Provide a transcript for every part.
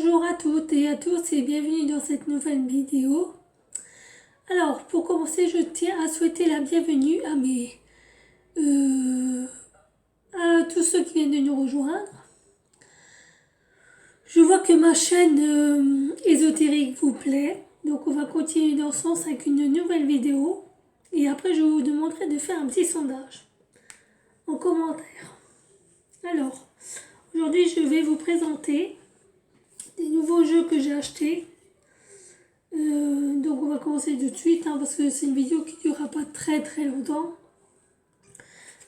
Bonjour à toutes et à tous et bienvenue dans cette nouvelle vidéo. Alors pour commencer, je tiens à souhaiter la bienvenue à tous ceux qui viennent de nous rejoindre. Je vois que ma chaîne ésotérique vous plaît, donc on va continuer dans ce sens avec une nouvelle vidéo. Et après je vous demanderai de faire un petit sondage en commentaire. Alors, aujourd'hui je vais vous présenter des nouveaux jeux que j'ai achetés. Donc on va commencer tout de suite parce que c'est une vidéo qui ne durera pas très longtemps.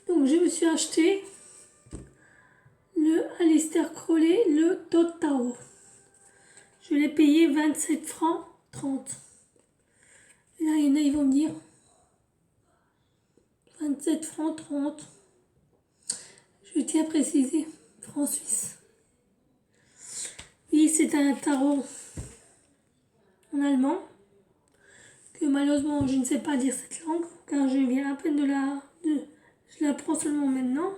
Donc je me suis acheté le Aleister Crowley, le Todd Tarot. Je l'ai payé 27 francs 30. Et là il y en a, ils vont me dire 27 francs 30. Je tiens à préciser, francs suisses. Oui, c'est un tarot en allemand, que malheureusement je ne sais pas dire cette langue, car je viens à peine je l'apprends seulement maintenant.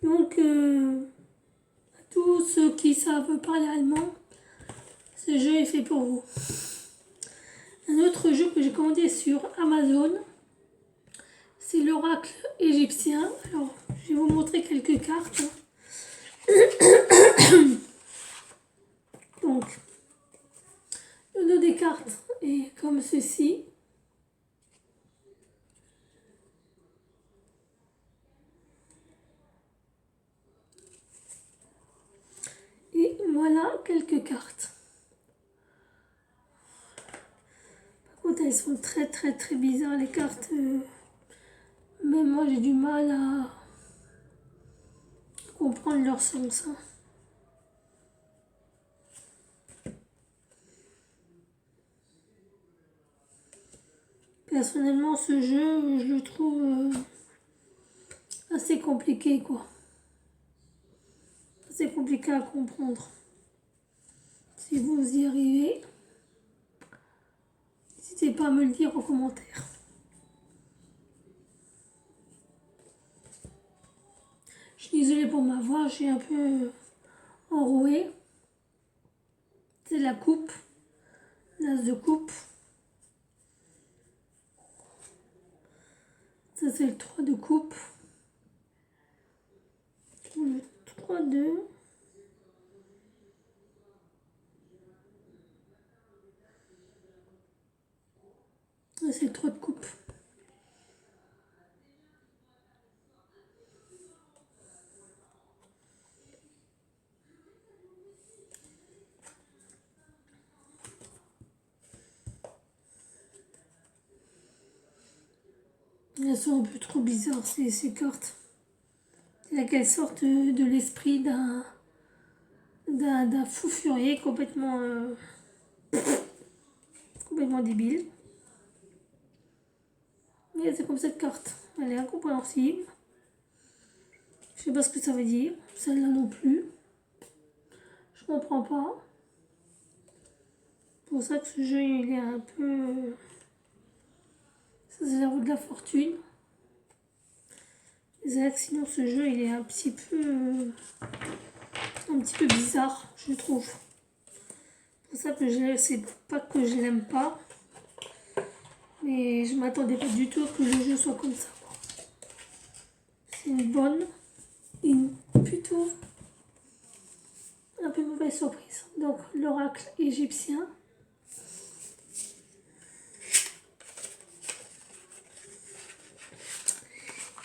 Donc, à tous ceux qui savent parler allemand, ce jeu est fait pour vous. Un autre jeu que j'ai commandé sur Amazon, c'est l'oracle égyptien. Alors, je vais vous montrer quelques cartes. Donc, le dos des cartes est comme ceci. Et voilà quelques cartes. Par contre, elles sont très bizarres, les cartes. Même moi, j'ai du mal à comprendre leur sens. Personnellement, ce jeu, je le trouve assez compliqué, quoi. Assez compliqué à comprendre. Si vous y arrivez, n'hésitez pas à me le dire en commentaire. Je suis désolée pour ma voix, je suis un peu enrouée. C'est la coupe, l'as de coupe. Ça, c'est le 3 de coupe. Le 3-2. Ça, c'est le 3 de coupe. Elles sont un peu trop bizarres, ces cartes. C'est là qu'elles sortent de l'esprit d'un fou furieux complètement débile. Et c'est comme cette carte. Elle est incompréhensible. Je sais pas ce que ça veut dire. Celle-là non plus. Je comprends pas. C'est pour ça que ce jeu il est un peu... Ça c'est la roue de la fortune. Sinon ce jeu il est un petit peu bizarre, je trouve. C'est pour ça que c'est pas que je l'aime pas. Mais je m'attendais pas du tout que le jeu soit comme ça. C'est plutôt un peu mauvaise surprise. Donc l'oracle égyptien.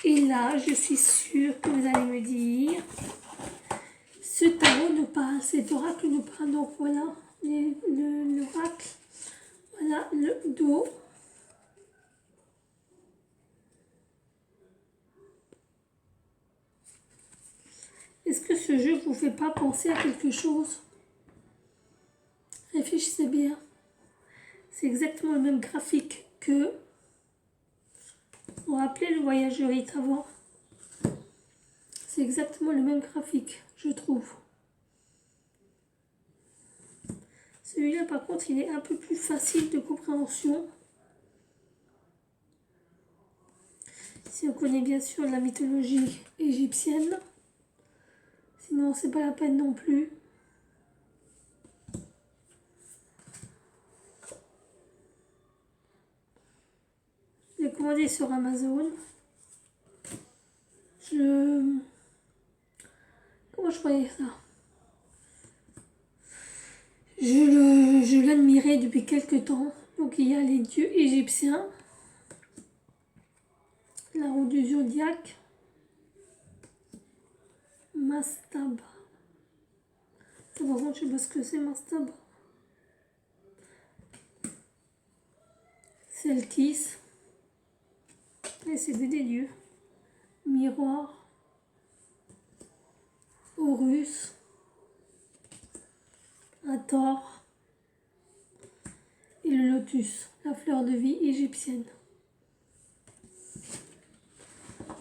Et là, je suis sûre que vous allez me dire, ce tarot nous parle, cet oracle nous parle. Donc voilà l'oracle, voilà le dos. Est-ce que ce jeu vous fait pas penser à quelque chose? Réfléchissez bien. C'est exactement le même graphique que... Vous vous rappelez le voyageur hit avant? C'est exactement le même graphique, je trouve. Celui-là, par contre, il est un peu plus facile de compréhension. Si on connaît bien sûr la mythologie égyptienne. Sinon, c'est pas la peine non plus. commandé sur Amazon. Comment je voyais ça? Je l'admirais depuis quelque temps. Donc il y a les dieux égyptiens, la roue du zodiaque, Mastaba. Ça, par contre, je sais pas ce que c'est, Mastaba. Celtis. Et c'est des dieux. Miroir. Horus. Hathor. Et le lotus, la fleur de vie égyptienne.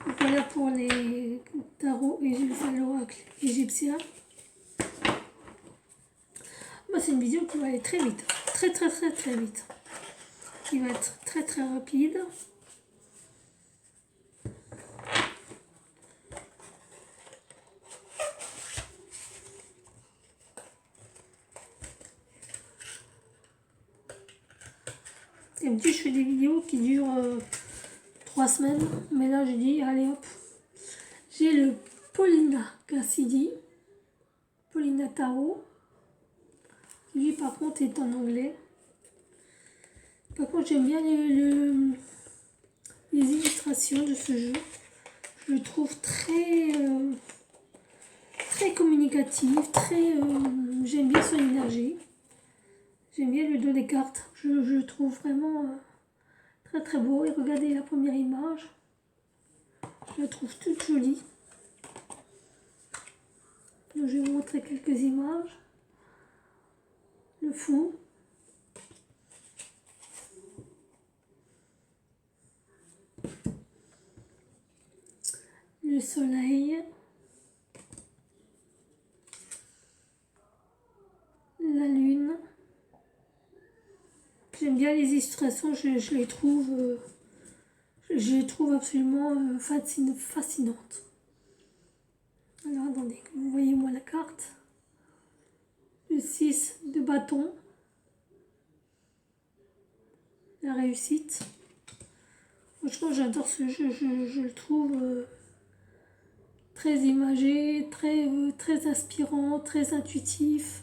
Donc voilà pour les tarots égyptiens, l'oracle égyptien. Moi, c'est une vidéo qui va aller très vite. Très vite. Qui va être très rapide. D'habitude, je fais des vidéos qui durent 3 semaines, mais là, j'ai dit, allez hop. J'ai le Paulina Cassidy, Paulina Tarot, qui lui, par contre, est en anglais. Par contre, j'aime bien les illustrations de ce jeu. Je le trouve très communicatif, j'aime bien son énergie. J'aime bien le dos des cartes. Je le trouve vraiment très beau. Et regardez la première image. Je la trouve toute jolie. Donc, je vais vous montrer quelques images. Le fou. Le soleil. La lune. J'aime bien les illustrations, je les trouve absolument fascinantes. Alors attendez, vous voyez moi la carte. Le 6 de bâton. La réussite. Franchement, j'adore ce jeu, je le trouve très imagé, très inspirant, très intuitif,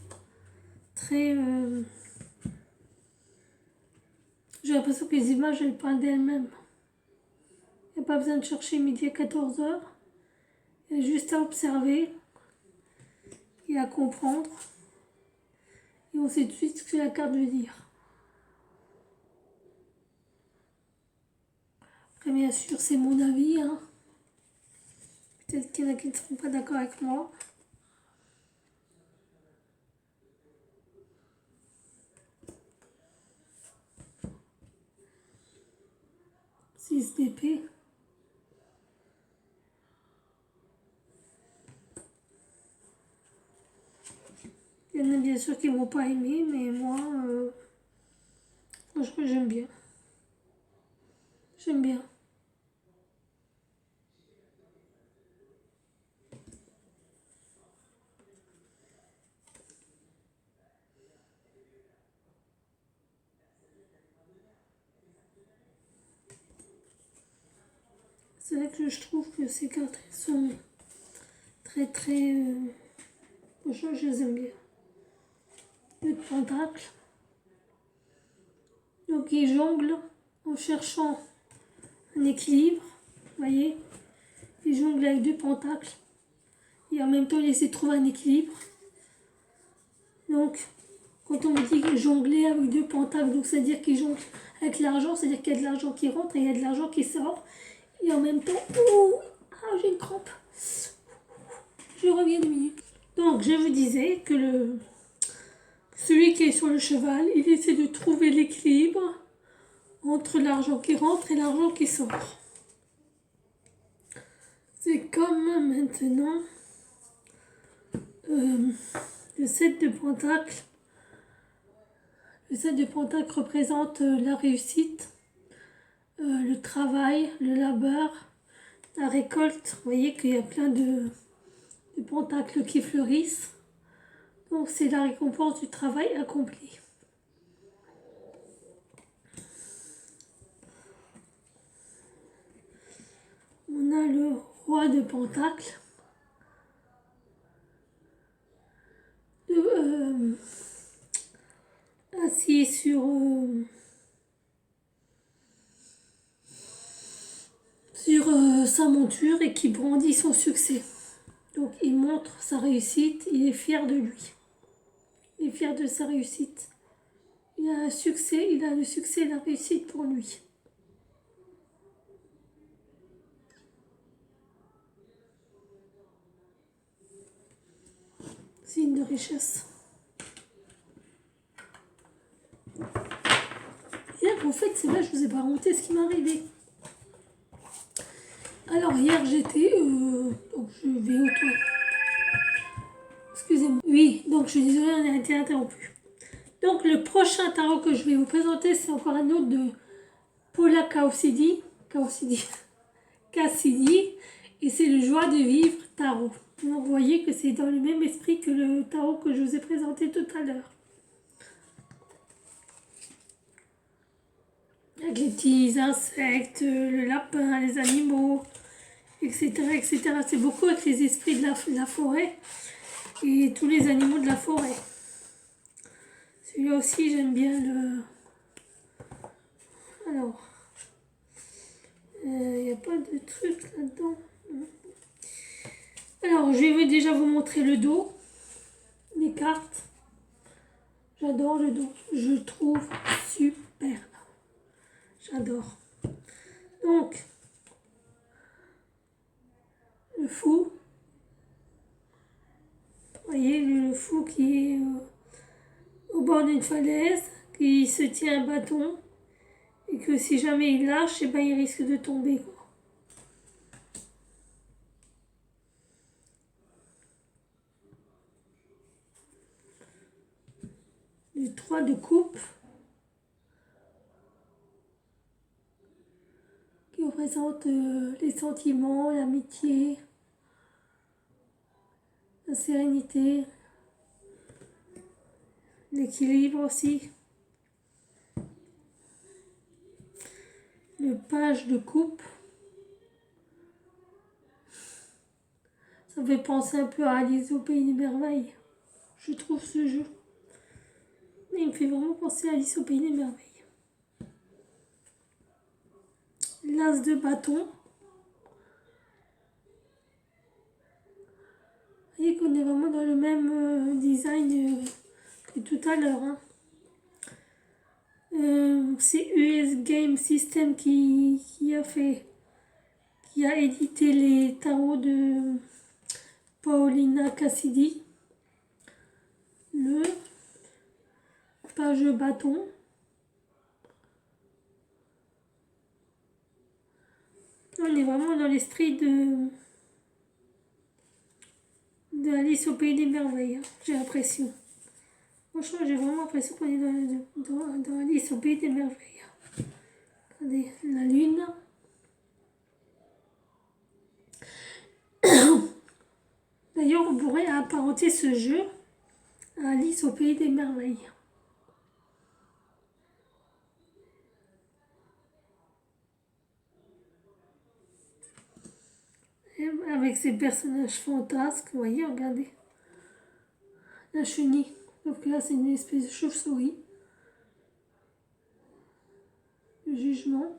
j'ai l'impression que les images, elles parlent d'elles-mêmes. Il n'y a pas besoin de chercher midi à 14h. Il y a juste à observer et à comprendre. Et on sait tout de suite ce que la carte veut dire. Après, bien sûr, c'est mon avis. Hein. Peut-être qu'il y en a qui ne seront pas d'accord avec moi. 6 d'épée. Il y en a bien sûr qui ne vont pas aimer, mais moi, franchement, j'aime bien. J'aime bien. C'est vrai que je trouve que ces cartes sont franchement, je les aime bien. Le pentacle. Donc il jongle en cherchant un équilibre. Vous voyez, il jongle avec 2 pentacles. Et en même temps, il essaie de trouver un équilibre. Donc, quand on me dit jongler avec 2 pentacles, donc c'est-à-dire qu'il jongle avec l'argent, c'est-à-dire qu'il y a de l'argent qui rentre et il y a de l'argent qui sort. Et en même temps, j'ai une crampe. Je reviens 2 minutes. Donc, je vous disais que celui qui est sur le cheval, il essaie de trouver l'équilibre entre l'argent qui rentre et l'argent qui sort. C'est comme maintenant le 7 de Pentacle. Le 7 de Pentacle représente la réussite, le travail, le labeur, la récolte. Vous voyez qu'il y a plein de pentacles qui fleurissent. Donc c'est la récompense du travail accompli. a le roi de Pentacle. Assis sur sa monture et qui brandit son succès. Donc il montre sa réussite, il est fier de lui. Il est fier de sa réussite. Il a un succès, il a le succès et la réussite pour lui. Signe de richesse. Hier, en fait, c'est là, je vous ai pas raconté ce qui m'est arrivé. Alors, hier, j'étais... donc, je vais aux toilettes. Excusez-moi. Oui, donc, je suis désolée, on a été interrompu. Donc, le prochain tarot que je vais vous présenter, c'est encore un autre de Paula Cassidi. Et c'est le Joie de vivre tarot. Donc, vous voyez que c'est dans le même esprit que le tarot que je vous ai présenté tout à l'heure. Avec les petits insectes, le lapin, les animaux, etc. etc. C'est beaucoup avec les esprits de la forêt et tous les animaux de la forêt. Celui-là aussi, j'aime bien le... Alors, il n'y a pas de truc là-dedans. Alors, je vais déjà vous montrer le dos, les cartes. J'adore le dos, je trouve super. J'adore. Donc, le fou. Vous voyez, le fou qui est au bord d'une falaise, qui se tient un bâton, et que si jamais il lâche, eh ben, il risque de tomber, quoi. Le 3 de coupe, qui représente les sentiments, l'amitié, la sérénité, l'équilibre aussi. Le page de coupe, ça fait penser un peu à Alice au Pays des Merveilles, je trouve ce jeu. Il me fait vraiment penser à Alice au Pays des Merveilles. L'as de bâton. Vous voyez qu'on est vraiment dans le même design que tout à l'heure. Hein. C'est US Game System qui a édité les tarots de Paulina Cassidy. Le page bâton. On est vraiment dans l'esprit de Alice au Pays des Merveilles, hein, j'ai l'impression. Franchement, j'ai vraiment l'impression qu'on est dans Alice au Pays des Merveilles. Regardez, la lune. D'ailleurs, on pourrait apparenter ce jeu à Alice au Pays des Merveilles. Et avec ces personnages fantasques, vous voyez, regardez. La chenille, sauf que là, c'est une espèce de chauve-souris. Le jugement.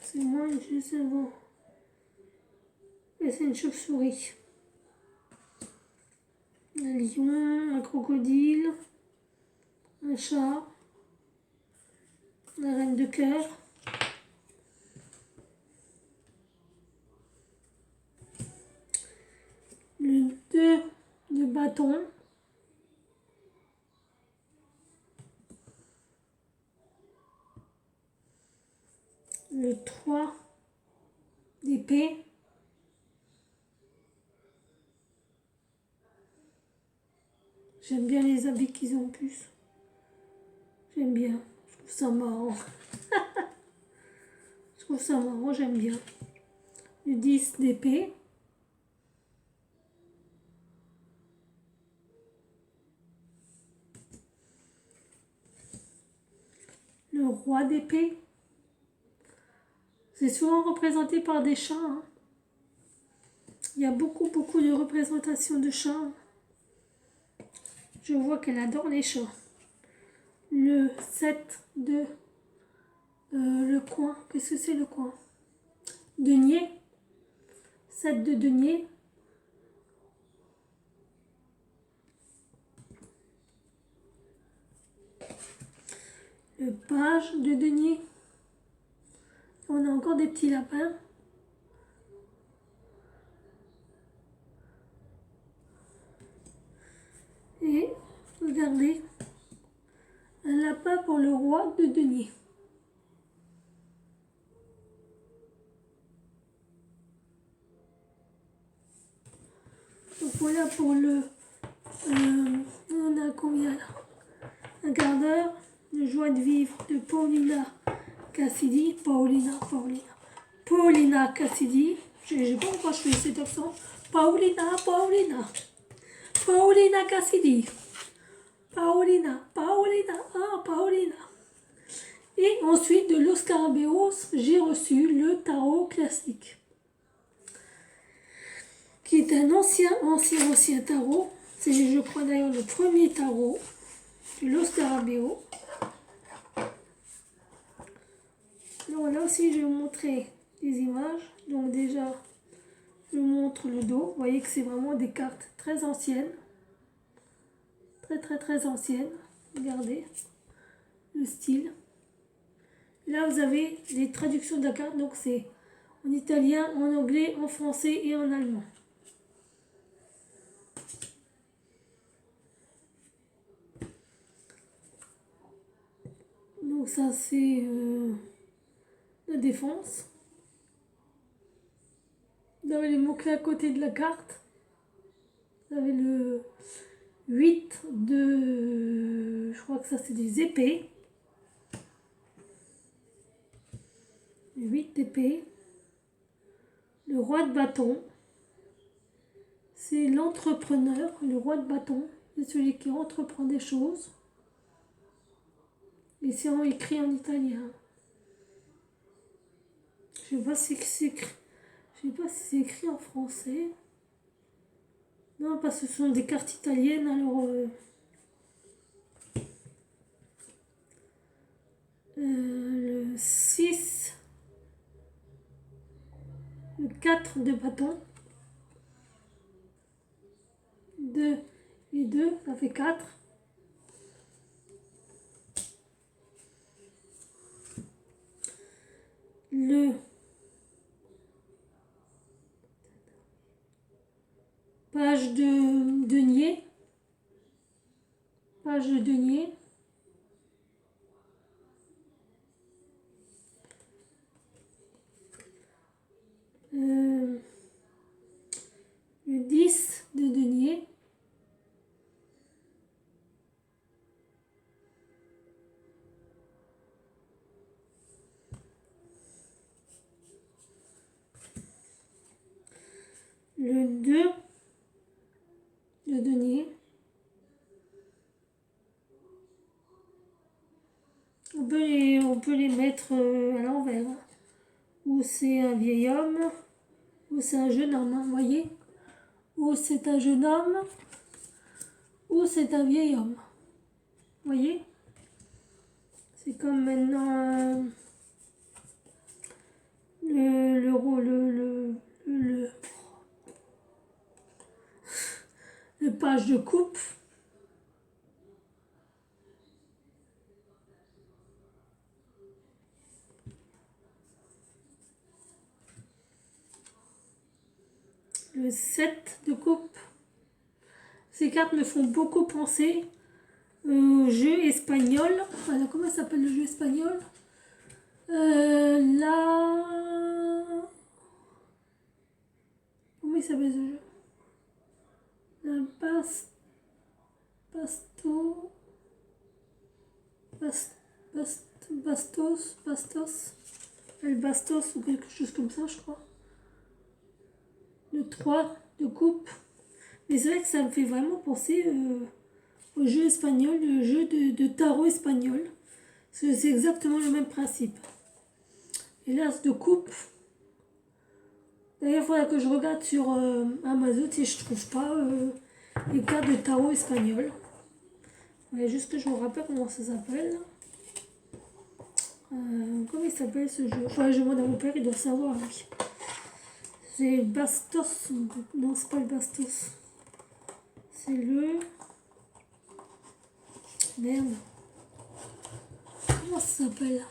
C'est moi, je sais pas. Et c'est une chauve-souris. Un lion, un crocodile, un chat, la reine de cœur. Le 2 de bâton. Le 3 d'épée. J'aime bien les habits qu'ils ont en plus. J'aime bien. Je trouve ça marrant. Je trouve ça marrant, j'aime bien. Le 10 d'épée. Le roi d'épée. C'est souvent représenté par des chats. Hein. Il y a beaucoup de représentations de chats. Je vois qu'elle adore les chats. Le 7 de le coin. Qu'est-ce que c'est le coin? Denier. 7 de denier. Le page de denier. On a encore des petits lapins. Et regardez, un lapin pour le roi de denier. Donc voilà pour le... on a combien là? Un quart d'heure de joie de vivre de Paulina Cassidy. Paulina Cassidy. Je sais pas pourquoi je fais cet accent. Paulina Cassidy. Paulina. Et ensuite de Los Scarabéos, j'ai reçu le tarot classique, qui est un ancien tarot. C'est, je crois d'ailleurs, le premier tarot de Los Scarabéos. Donc là aussi, je vais vous montrer des images. Donc déjà, je vous montre le dos. Vous voyez que c'est vraiment des cartes très anciennes. Très anciennes. Regardez le style. Là, vous avez les traductions de la carte. Donc c'est en italien, en anglais, en français et en allemand. Donc ça, c'est la défense. Vous avez les mots-clés à côté de la carte. Vous avez le 8 de... Je crois que ça, c'est des épées. Le 8 d'épée. Le roi de bâton. C'est l'entrepreneur, le roi de bâton. C'est celui qui entreprend des choses. Et c'est écrit en italien. Je ne sais pas si c'est écrit en français. Non, parce que ce sont des cartes italiennes, alors... le 6... Le 4 de bâton. 2 et 2, ça fait 4. Le page de denier. Page de denier. Le 10 de denier. Le 2 de denier. On peut les mettre à l'envers. Hein. Ou c'est un vieil homme, ou c'est un jeune homme, hein, vous voyez. Ou c'est un jeune homme, ou c'est un vieil homme. Vous voyez. C'est comme maintenant le page de coupe. Le 7 de coupe. Ces cartes me font beaucoup penser au jeu espagnol. Voilà, comment s'appelle le jeu espagnol? Comment il s'appelle ce jeu? La Bastos, El Bastos ou quelque chose comme ça, je crois. Le 3 de coupe. Mais c'est vrai que ça me fait vraiment penser au jeu espagnol, le jeu de tarot espagnol. C'est exactement le même principe. et l'as de coupe. D'ailleurs, il faudra que je regarde sur Amazon si je trouve pas les cartes de tarot espagnol. Il juste que je me rappelle comment ça s'appelle. Comment il s'appelle ce jeu? Enfin, je demande à mon père, il doit savoir. Lui. C'est Bastos. Non, c'est pas le Bastos. C'est le... Merde. Comment ça s'appelle?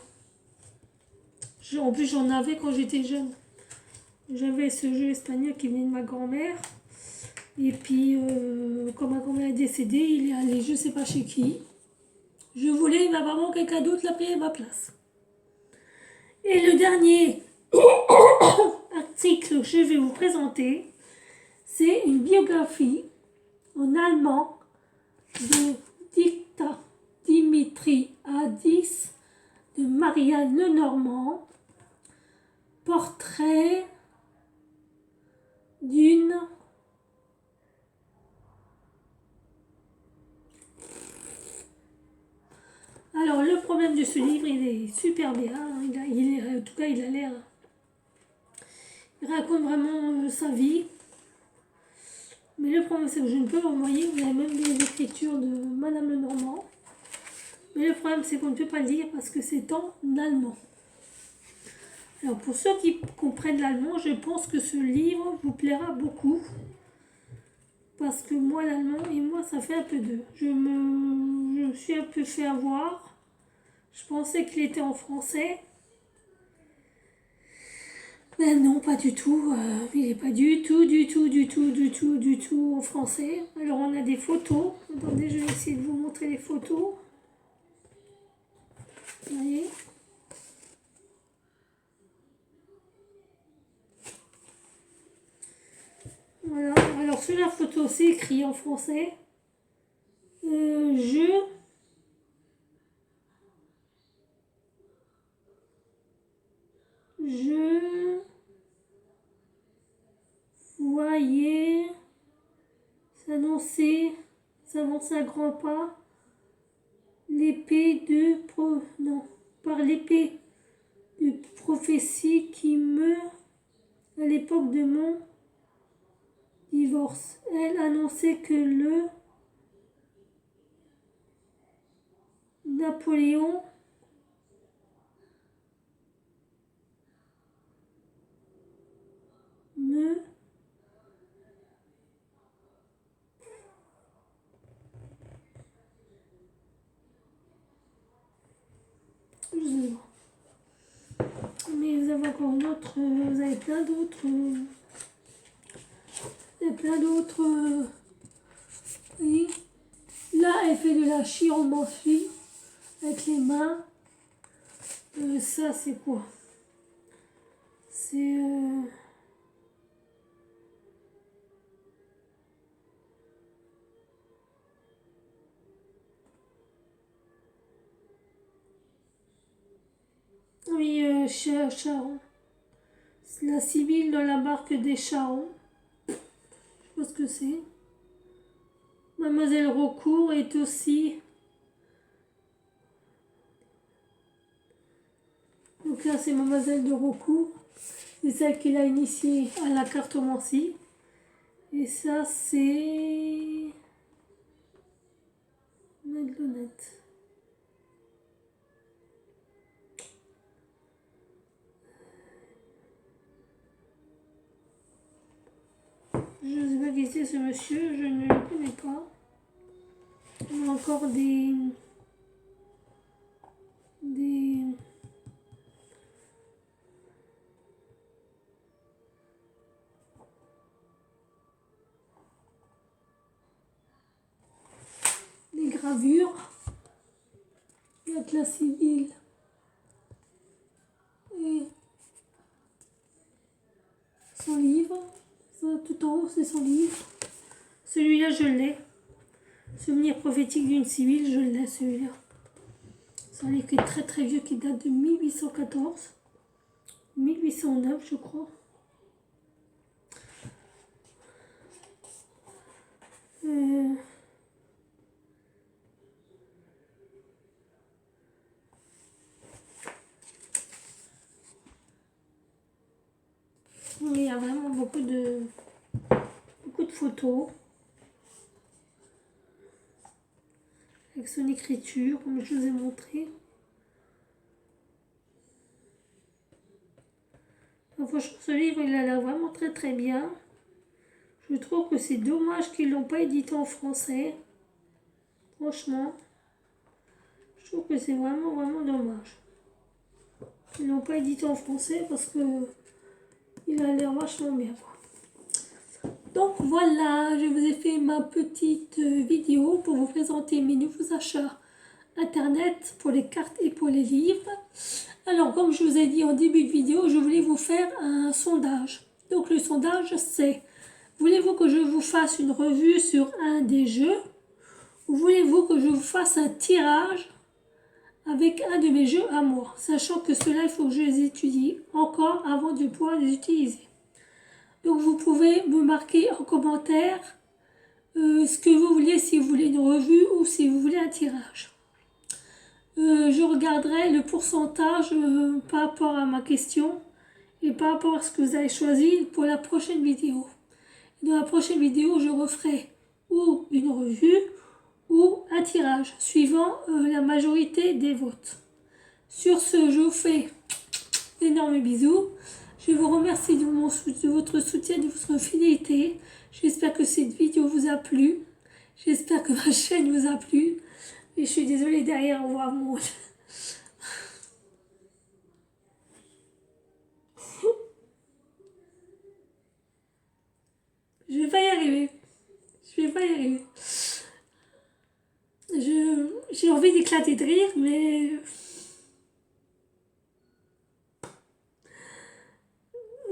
En plus, j'en avais quand j'étais jeune. J'avais ce jeu espagnol qui venait de ma grand-mère. Et puis, quand ma grand-mère est décédée, il est allé je sais pas chez qui. Je voulais, ma maman, quelqu'un d'autre l'a pris à ma place. Et le dernier article que je vais vous présenter, c'est une biographie en allemand de Dicta Dimitri Hadis de Marianne Lenormand. Portrait d'une Alors le problème de ce livre, il est super bien, en tout cas il a l'air, il raconte vraiment sa vie, mais le problème c'est que je ne peux l'envoyer, vous avez même des écritures de Madame Lenormand, mais le problème c'est qu'on ne peut pas le lire parce que c'est en allemand. Alors pour ceux qui comprennent l'allemand, je pense que ce livre vous plaira beaucoup. Parce que moi, l'allemand et moi, ça fait un peu deux. Je me suis un peu fait avoir. Je pensais qu'il était en français. Mais non, pas du tout. Il n'est pas du tout en français. Alors on a des photos. Attendez, je vais essayer de vous montrer les photos. Vous voyez ? Voilà. Alors sur la photo, c'est écrit en français. Je voyais s'annoncer à grands pas par l'épée de prophétie qui meurt à l'époque de mon divorce. Elle annonçait que le Napoléon me mais vous avez encore d'autres, vous avez plein d'autres, oui. Là, elle fait de la chiromancie avec les mains. Ça, c'est quoi? C'est oui, Charon. C'est la Sibylle dans la barque des Charons. Je sais pas ce que c'est. Mademoiselle Raucourt est aussi... Donc là, c'est Mademoiselle de Raucourt. C'est celle qui l'a initiée à la cartomancie. Et ça, c'est... Madelonnette. Je ne sais pas qui c'est ce monsieur, je ne le connais pas. On a encore des gravures avec la Sibylle et son livre. Ça, tout en haut, c'est son livre. Celui-là, je l'ai. Souvenir prophétique d'une Sibylle, je l'ai celui-là. C'est un livre qui est très très vieux, qui date de 1814. 1809, je crois. photos. Avec son écriture, comme je vous ai montré. Franchement, ce livre, il a l'air vraiment très très bien. Je trouve que c'est dommage qu'ils ne l'ont pas édité en français. Franchement, je trouve que c'est vraiment vraiment dommage. Ils ne l'ont pas édité en français parce que il a l'air vachement bien, quoi. Donc voilà, je vous ai fait ma petite vidéo pour vous présenter mes nouveaux achats internet pour les cartes et pour les livres. Alors, comme je vous ai dit en début de vidéo, je voulais vous faire un sondage. Donc le sondage, c'est: voulez-vous que je vous fasse une revue sur un des jeux, ou voulez-vous que je vous fasse un tirage avec un de mes jeux à moi, sachant que cela, il faut que je les étudie encore avant de pouvoir les utiliser. Donc vous pouvez me marquer en commentaire ce que vous voulez, si vous voulez une revue ou si vous voulez un tirage. Je regarderai le pourcentage par rapport à ma question et par rapport à ce que vous avez choisi pour la prochaine vidéo. Dans la prochaine vidéo, je referai ou une revue ou un tirage, suivant la majorité des votes. Sur ce, je vous fais d'énormes bisous. Je vous remercie de votre soutien, de votre fidélité. J'espère que cette vidéo vous a plu. J'espère que ma chaîne vous a plu. Et je suis désolée, derrière, on voit mon... Je vais pas y arriver. Je vais pas y arriver. J'ai envie d'éclater de rire, mais...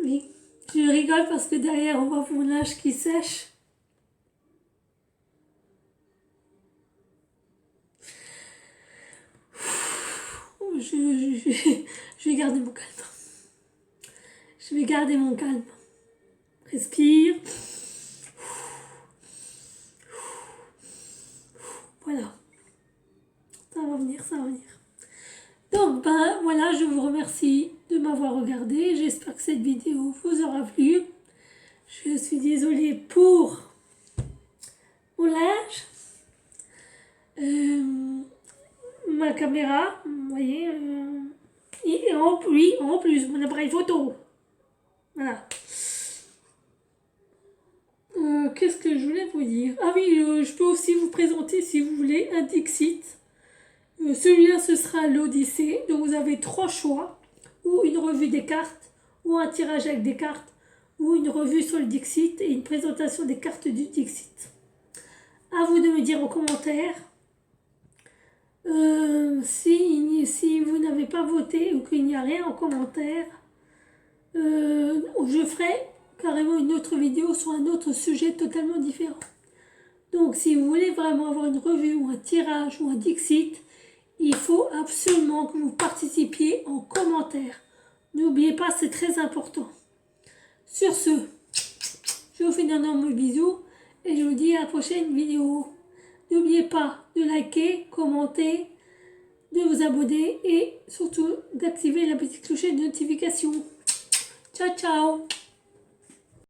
Oui, je rigole parce que derrière, on voit mon linge qui sèche. Je vais garder mon calme. Je vais garder mon calme. Respire. Voilà. Ça va venir, ça va venir. Donc, ben voilà, je vous remercie de m'avoir regardé. J'espère que cette vidéo vous aura plu. Je suis désolée pour mon linge. Ma caméra, vous voyez, et en plus, mon appareil photo. Voilà. Qu'est-ce que je voulais vous dire? Ah oui, je peux aussi vous présenter, si vous voulez, un Dixit. Celui-là, ce sera l'Odyssée. Donc vous avez 3 choix. Ou une revue des cartes, ou un tirage avec des cartes, ou une revue sur le Dixit et une présentation des cartes du Dixit. À vous de me dire en commentaire si vous n'avez pas voté ou qu'il n'y a rien en commentaire. Je ferai carrément une autre vidéo sur un autre sujet totalement différent. Donc si vous voulez vraiment avoir une revue ou un tirage ou un Dixit, il faut absolument que vous participiez en commentaire. N'oubliez pas, c'est très important. Sur ce, je vous fais d'énormes bisous et je vous dis à la prochaine vidéo. N'oubliez pas de liker, commenter, de vous abonner et surtout d'activer la petite clochette de notification. Ciao, ciao!